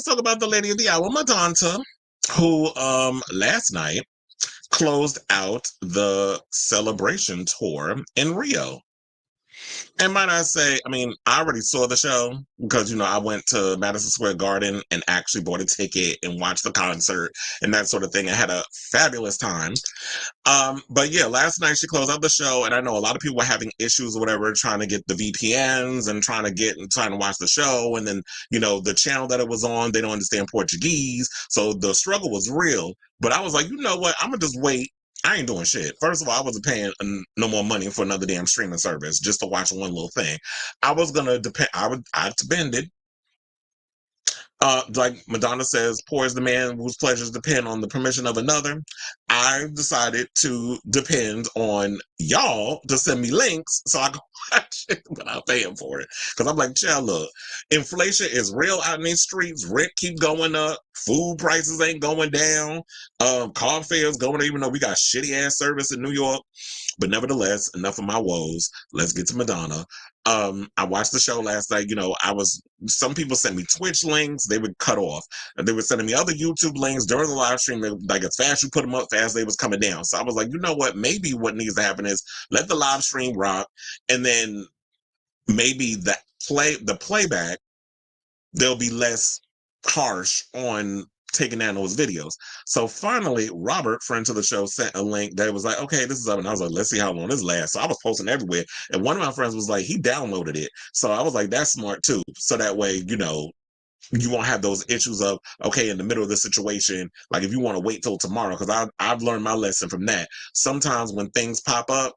talk about the lady of the hour, Madonna, who last night closed out the celebration tour in Rio. And might I say, I mean, I already saw the show because, I went to Madison Square Garden and actually bought a ticket and watched the concert and that sort of thing. I had a fabulous time. But yeah, last night she closed out the show, and I know a lot of people were having issues or whatever trying to get the VPNs and trying to watch the show. And then, the channel that it was on, they don't understand Portuguese. So the struggle was real. But I was like, you know what? I'm gonna just wait. I ain't doing shit. First of all, I wasn't paying no more money for another damn streaming service just to watch one little thing. I was gonna depend. I depended. Like Madonna says, poor is the man whose pleasures depend on the permission of another. I decided to depend on y'all to send me links so I can watch it without paying for it. Because I'm like, child, look, inflation is real out in these streets. Rent keep going up. Food prices ain't going down. Car fares going up, even though we got shitty ass service in New York. But nevertheless, enough of my woes. Let's get to Madonna. I watched the show last night. Some people sent me Twitch links. They would cut off. They were sending me other YouTube links during the live stream. Like as fast you put them up, fast they was coming down. So I was like, you know what? Maybe what needs to happen is let the live stream rock, and then maybe the playback, they'll be less harsh on taking down those videos. So finally, Robert, friend to the show, sent a link that was like, okay, this is up. And I was like, let's see how long this lasts. So I was posting everywhere. And one of my friends was like, he downloaded it. So I was like, that's smart too. So that way, you won't have those issues of, okay, in the middle of the situation, like if you want to wait till tomorrow, because I've learned my lesson from that. Sometimes when things pop up,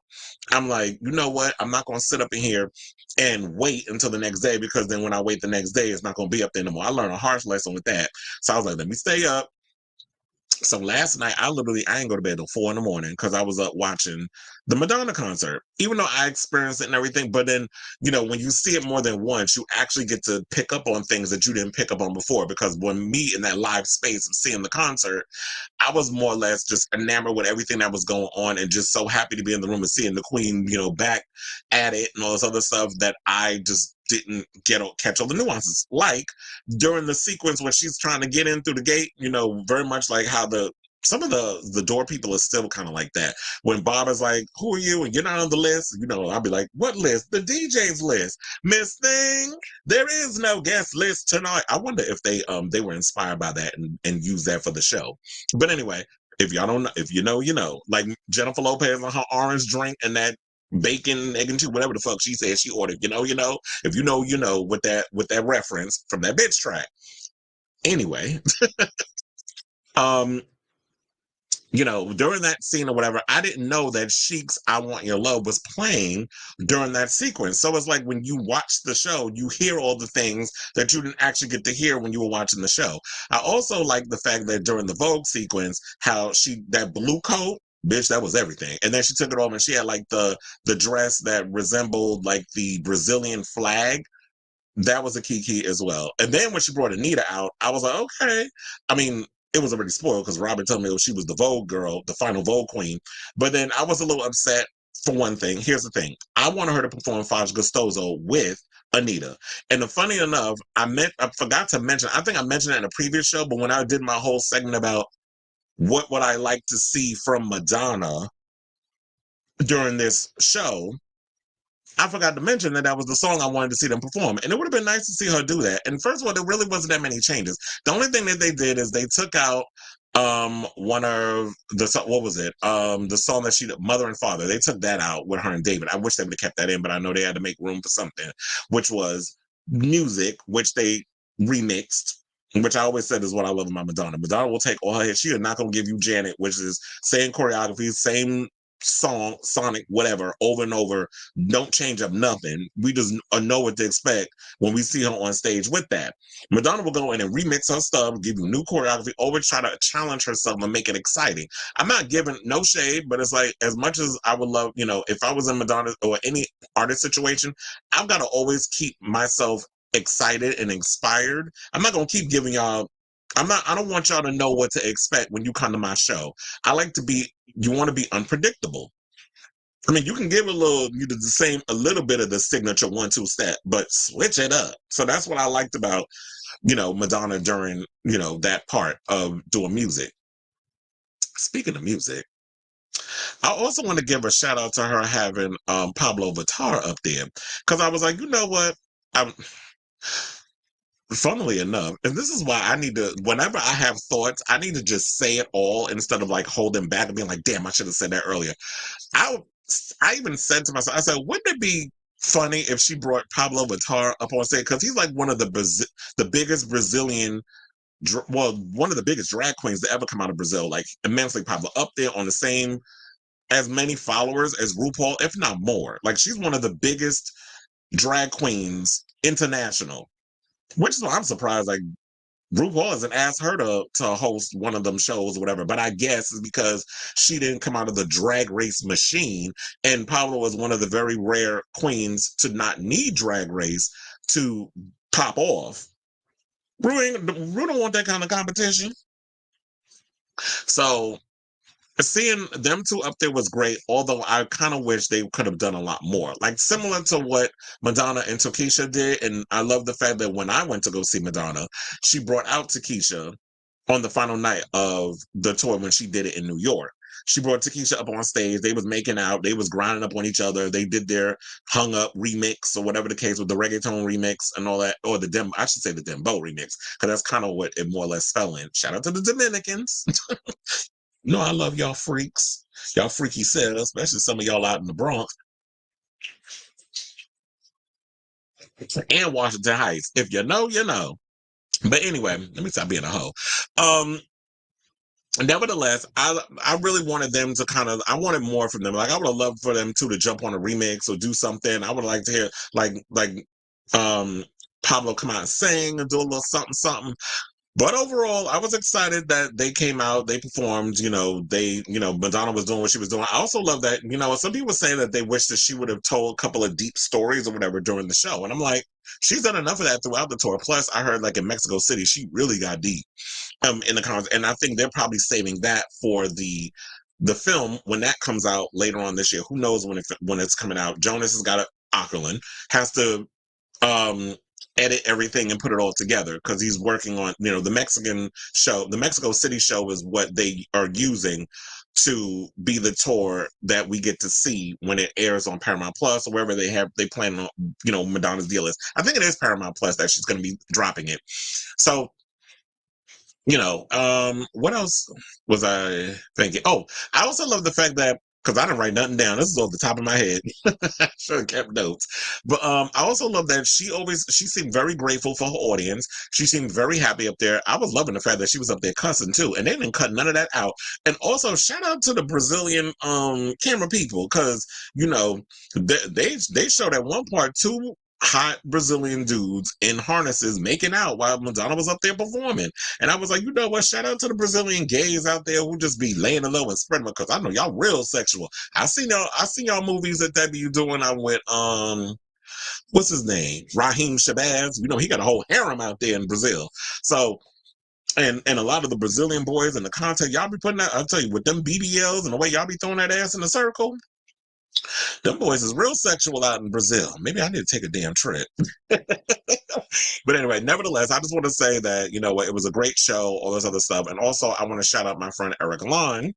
I'm like, you know what? I'm not going to sit up in here and wait until the next day, because then when I wait the next day, it's not going to be up there anymore. I learned a harsh lesson with that. So I was like, let me stay up. So last night, I ain't go to bed till 4 a.m. because I was up watching the Madonna concert, even though I experienced it and everything. But then, when you see it more than once, you actually get to pick up on things that you didn't pick up on before. Because when me in that live space of seeing the concert, I was more or less just enamored with everything that was going on and just so happy to be in the room and seeing the Queen, back at it and all this other stuff that I just didn't catch all the nuances. Like during the sequence when she's trying to get in through the gate, very much like how some of the door people are still kind of like that. When Bob is like, who are you? And you're not on the list, I'll be like, what list? The DJ's list. Miss Thing, there is no guest list tonight. I wonder if they were inspired by that and used that for the show. But anyway, if y'all don't know, if you know, you know. Like Jennifer Lopez on her orange drink and that bacon, egg and cheese, whatever the fuck she said she ordered, you know. If you know, with that reference from that bitch track. Anyway, during that scene or whatever, I didn't know that Chic's I Want Your Love was playing during that sequence. So it's like when you watch the show, you hear all the things that you didn't actually get to hear when you were watching the show. I also like the fact that during the Vogue sequence, how that blue coat, bitch, that was everything. And then she took it off and she had like the dress that resembled like the Brazilian flag. That was a key as well. And then when she brought Anita out, I was like, okay. I mean, it was already spoiled because Robert told me she was the Vogue girl, the final Vogue queen. But then I was a little upset for one thing. Here's the thing. I wanted her to perform Foz Gustoso with Anita. And funny enough, I forgot to mention, I think I mentioned it in a previous show, but when I did my whole segment about what would I like to see from Madonna during this show, I forgot to mention that was the song I wanted to see them perform. And it would have been nice to see her do that. And first of all, there really wasn't that many changes. The only thing that they did is they took out one of the, what was it? The song that Mother and Father, they took that out with her and David. I wish they would have kept that in, but I know they had to make room for something, which was Music, which they remixed. Which I always said is what I love about Madonna. Madonna will take all her hits. She is not going to give you Janet, which is same choreography, same song, sonic, whatever, over and over. Don't change up nothing. We just know what to expect when we see her on stage with that. Madonna will go in and remix her stuff, give you new choreography, always try to challenge herself and make it exciting. I'm not giving no shade, but it's like, as much as I would love, if I was in Madonna or any artist situation, I've got to always keep myself excited and inspired. I'm not going to keep giving y'all, I don't want y'all to know what to expect when you come to my show. You want to be unpredictable. I mean, you can give a little bit of the signature 1-2 step, but switch it up. So that's what I liked about, Madonna during, that part of doing music. Speaking of music, I also want to give a shout out to her having Pablo Vittar up there, because I was like, you know what? I'm, funnily enough, and this is why I need to, whenever I have thoughts, I need to just say it all instead of like holding back and being like, damn, I should have said that earlier. I I even said to myself, I said, wouldn't it be funny if she brought Pablo Vittar up on stage, because he's like one of the biggest Brazilian, one of the biggest drag queens to ever come out of Brazil, like immensely popular, up there on the same as many followers as RuPaul, if not more. Like she's one of the biggest drag queens international, which is why I'm surprised. Like RuPaul hasn't asked her to host one of them shows or whatever, but I guess it's because she didn't come out of the drag race machine, and Paula was one of the very rare queens to not need drag race to pop off. Ru don't want that kind of competition. So seeing them two up there was great, although I kind of wish they could have done a lot more. Like similar to what Madonna and Tokisha did. And I love the fact that when I went to go see Madonna, she brought out Tokisha on the final night of the tour when she did it in New York. She brought Tokisha up on stage. They was making out. They was grinding up on each other. They did their hung up remix or whatever the case with the reggaeton remix and all that, or I should say the dembow remix, because that's kind of what it more or less fell in. Shout out to the Dominicans. No, I love y'all freaks. Y'all freaky selves, especially some of y'all out in the Bronx and Washington Heights. If you know, you know. But anyway, let me stop being a hoe. Um, Nevertheless, I really wanted them to I wanted more from them. Like I would have loved for them to jump on a remix or do something. I would like to hear um Pablo come out and sing and do a little something something. But overall, I was excited that they came out, they performed, Madonna was doing what she was doing. I also love that, some people say that they wish that she would have told a couple of deep stories or whatever during the show. And I'm like, she's done enough of that throughout the tour. Plus, I heard like in Mexico City, she really got deep in the comments. And I think they're probably saving that for the film when that comes out later on this year. Who knows when it's coming out? Jonas has got Auckland, has to um edit everything and put it all together, because he's working on the Mexican show. The Mexico City show is what they are using to be the tour that we get to see when it airs on Paramount Plus or wherever they plan on Madonna's deal is. I think it is Paramount Plus that she's going to be dropping it. So what else was I thinking? Oh, I also love the fact that, because I didn't write nothing down. This is off the top of my head. I should have kept notes. But I also love that she seemed very grateful for her audience. She seemed very happy up there. I was loving the fact that she was up there cussing too, and they didn't cut none of that out. And also shout out to the Brazilian camera people, because they showed at one part two hot Brazilian dudes in harnesses making out while Madonna was up there performing. And I was like, you know what? Shout out to the Brazilian gays out there who just be laying low and spreading, because I know y'all real sexual. I seen y'all movies that be doing. I went, what's his name? Raheem Shabazz. He got a whole harem out there in Brazil. So and a lot of the Brazilian boys and the content y'all be putting out, I'll tell you, with them BBLs and the way y'all be throwing that ass in a circle, them boys is real sexual out in Brazil. Maybe I need to take a damn trip. But anyway, nevertheless, I just want to say that, it was a great show, all this other stuff. And also, I want to shout out my friend Eric Lon,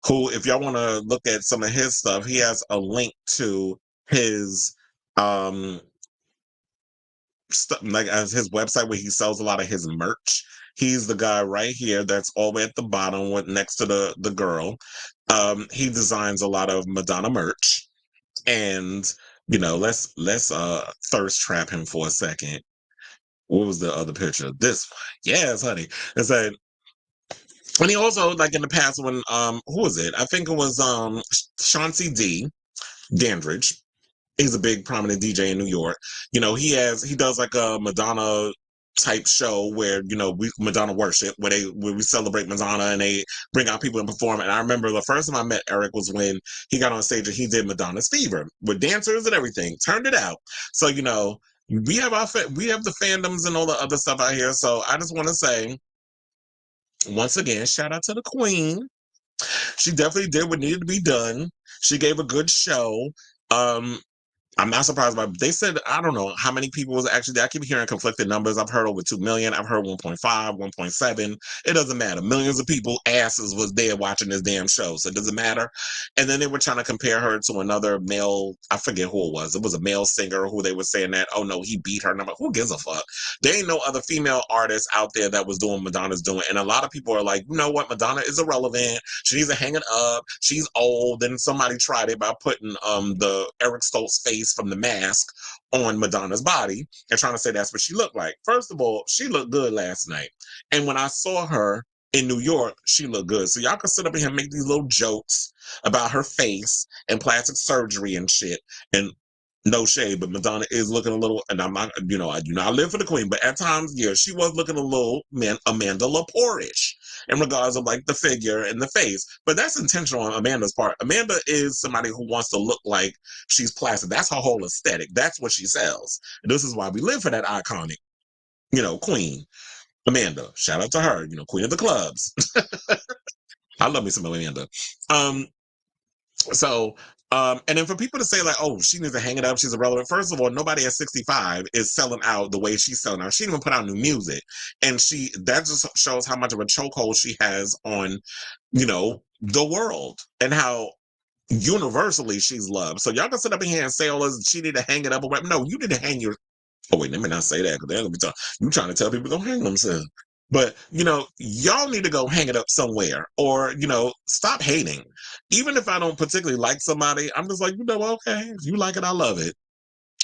who, if y'all want to look at some of his stuff, he has a link to his stuff, like as his website where he sells a lot of his merch. He's the guy right here that's all the way at the bottom next to the girl. He designs a lot of Madonna merch. And let's thirst trap him for a second. What was the other picture? This one. Yes, honey. It said, and he also, like in the past, when who was it? I think it was Chauncey D. Dandridge. He's a big prominent DJ in New York. He does like a Madonna type show where we Madonna worship, where we celebrate Madonna and they bring out people and perform. And I remember the first time I met Eric was when he got on stage and he did Madonna's Fever with dancers and everything. Turned it out. So we have we have the fandoms and all the other stuff out here. So I just want to say once again, shout out to the Queen. She definitely did what needed to be done. She gave a good show. Um, I'm not surprised by. They said I don't know how many people was actually there. I keep hearing conflicted numbers. I've heard over 2 million. I've heard 1.5, 1.7. It doesn't matter. Millions of people asses was there watching this damn show, so it doesn't matter. And then they were trying to compare her to another male. I forget who it was. It was a male singer who they were saying that. Oh no, he beat her. And I'm like, who gives a fuck? There ain't no other female artist out there that was doing what Madonna's doing. And a lot of people are like, you know what? Madonna is irrelevant. She needs to hang it up. She's old. Then somebody tried it by putting the Eric Stoltz face from The Mask on Madonna's body and trying to say that's what she looked like. First of all, she looked good last night. And when I saw her in New York, she looked good. So y'all can sit up here and make these little jokes about her face and plastic surgery and shit. And no shade, but Madonna is looking a little, and I'm not, I do not live for the queen, but at times, yeah, she was looking a little Amanda Lepore-ish in regards of like the figure and the face. But that's intentional on Amanda's part. Amanda is somebody who wants to look like she's plastic. That's her whole aesthetic. That's what she sells. And this is why we live for that iconic, queen. Amanda. Shout out to her, queen of the clubs. I love me some Amanda. Um, So, and then for people to say like, "Oh, she needs to hang it up. She's irrelevant." First of all, nobody at 65 is selling out the way she's selling out. She didn't even put out new music, and that just shows how much of a chokehold she has on, the world and how universally she's loved. So y'all can sit up in here and say, "Oh, she need to hang it up." Or whatever. No, you need to hang your. Oh wait, let me not say that because they're gonna be talking. You trying to tell people to go hang themselves. But, y'all need to go hang it up somewhere or, stop hating. Even if I don't particularly like somebody, I'm just like, okay, if you like it, I love it.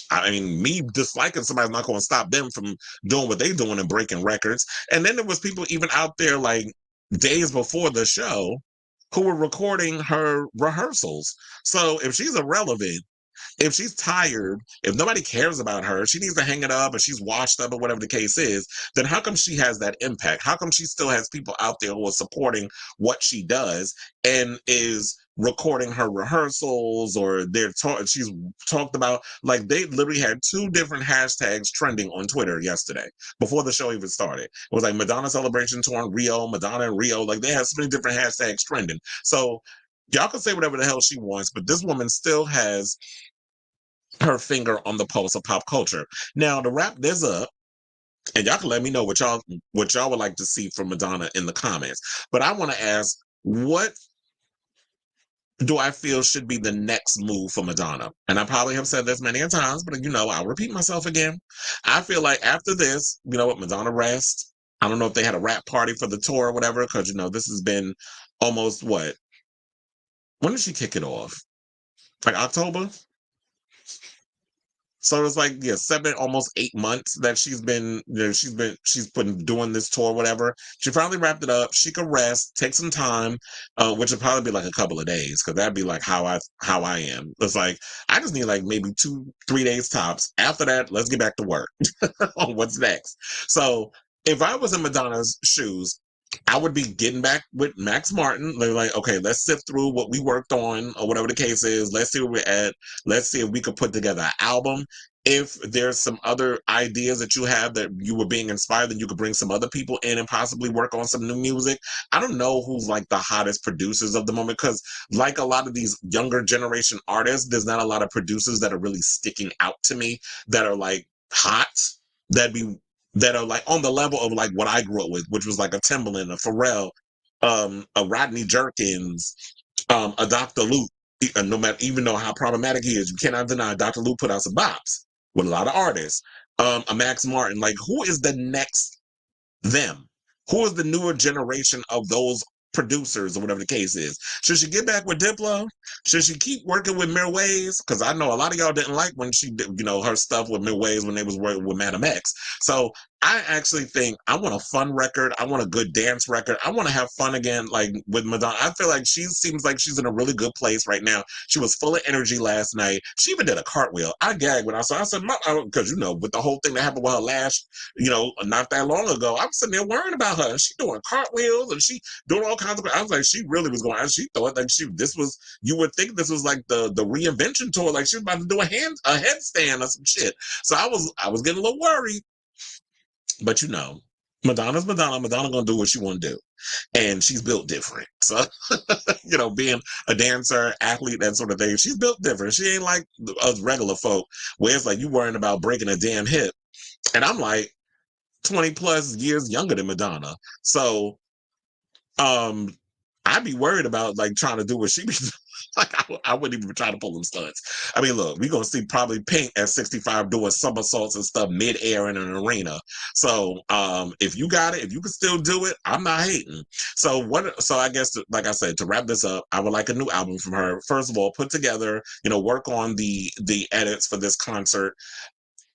I mean, me disliking somebody's not going to stop them from doing what they're doing and breaking records. And then there was people even out there like days before the show who were recording her rehearsals. So if she's irrelevant, if she's tired, if nobody cares about her, she needs to hang it up or she's washed up or whatever the case is, then how come she has that impact? How come she still has people out there who are supporting what she does and is recording her rehearsals or she's talked about, like they literally had two different hashtags trending on Twitter yesterday before the show even started. It was like Madonna Celebration Tour in Rio, Madonna in Rio. Like they had so many different hashtags trending. So y'all can say whatever the hell she wants, but this woman still has her finger on the pulse of pop culture. Now, to wrap this up, and y'all can let me know what y'all would like to see from Madonna in the comments. But I want to ask, what do I feel should be the next move for Madonna? And I probably have said this many a times, but I'll repeat myself again. I feel like after this, what, Madonna rest. I don't know if they had a rap party for the tour or whatever, because this has been almost what? When did she kick it off? Like October? So it's like, yeah, 7, almost 8 months that she's been doing this tour, whatever. She finally wrapped it up. She could rest, take some time, which would probably be like a couple of days, because that'd be like how I am. It's like I just need like maybe 2, 3 days tops. After that, let's get back to work on what's next. So if I was in Madonna's shoes, I would be getting back with Max Martin. They're like, okay, let's sift through what we worked on or whatever the case is. Let's see where we're at. Let's see if we could put together an album. If there's some other ideas that you have that you were being inspired, then you could bring some other people in and possibly work on some new music. I don't know who's like the hottest producers of the moment, because like a lot of these younger generation artists, there's not a lot of producers that are really sticking out to me that are like hot. That'd be that are like on the level of like what I grew up with, which was like a Timbaland, a Pharrell, a Rodney Jerkins, a Dr. Luke. No matter, even though how problematic he is, you cannot deny Dr. Luke put out some bops with a lot of artists. A Max Martin, like who is the next them? Who is the newer generation of those producers or whatever the case is? Should she get back with Diplo? Should she keep working with Mirwais? Because I know a lot of y'all didn't like when she did, her stuff with Mirwais when they was working with Madam X. So I actually think I want a fun record. I want a good dance record. I want to have fun again, like with Madonna. I feel like she seems like she's in a really good place right now. She was full of energy last night. She even did a cartwheel. I gagged when I saw. I said, because with the whole thing that happened with her last, not that long ago, I was sitting there worrying about her. She doing cartwheels and she doing all kinds of. I was like, she really was going. She thought like this was. You would think this was like the reinvention tour, like she was about to do a headstand or some shit. So I was getting a little worried. But Madonna's Madonna. Madonna gonna do what she want to do, and she's built different. So, being a dancer, athlete, that sort of thing, she's built different. She ain't like us regular folk, where it's like you worrying about breaking a damn hip, and I'm like 20 plus years younger than Madonna. So, um, I'd be worried about like trying to do what she be doing. Like I wouldn't even try to pull them stunts. I mean, look, we're gonna see probably Pink at 65 doing somersaults and stuff mid-air in an arena. So if you got it, if you can still do it, I'm not hating. So I guess like I said, to wrap this up, I would like a new album from her. First of all, put together, work on the edits for this concert.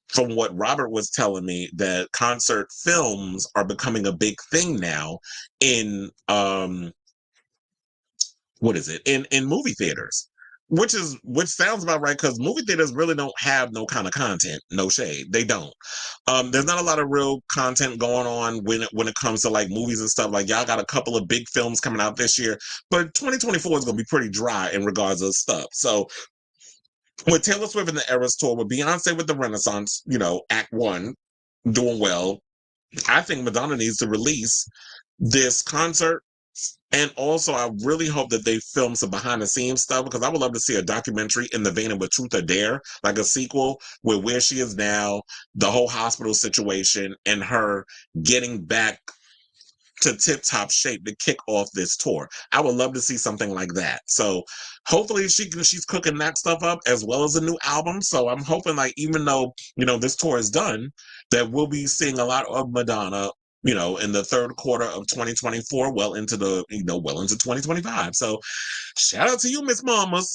From what Robert was telling me, that concert films are becoming a big thing now in what is it, in movie theaters, which sounds about right, because movie theaters really don't have no kind of content. No shade, they don't. There's not a lot of real content going on when it comes to like movies and stuff. Like, y'all got a couple of big films coming out this year, but 2024 is gonna be pretty dry in regards of stuff. So with Taylor Swift in the Eras tour, with Beyonce with the Renaissance, Act One doing well, I think Madonna needs to release this concert. And also, I really hope that they film some behind the scenes stuff, because I would love to see a documentary in the vein of a Truth or Dare, like a sequel with where she is now, the whole hospital situation, and her getting back to tip top shape to kick off this tour. I would love to see something like that. So hopefully she's cooking that stuff up as well as a new album. So I'm hoping, like, even though, this tour is done, that we'll be seeing a lot of Madonna, in the third quarter of 2024, well into 2025. So shout out to you, Miss Mamas.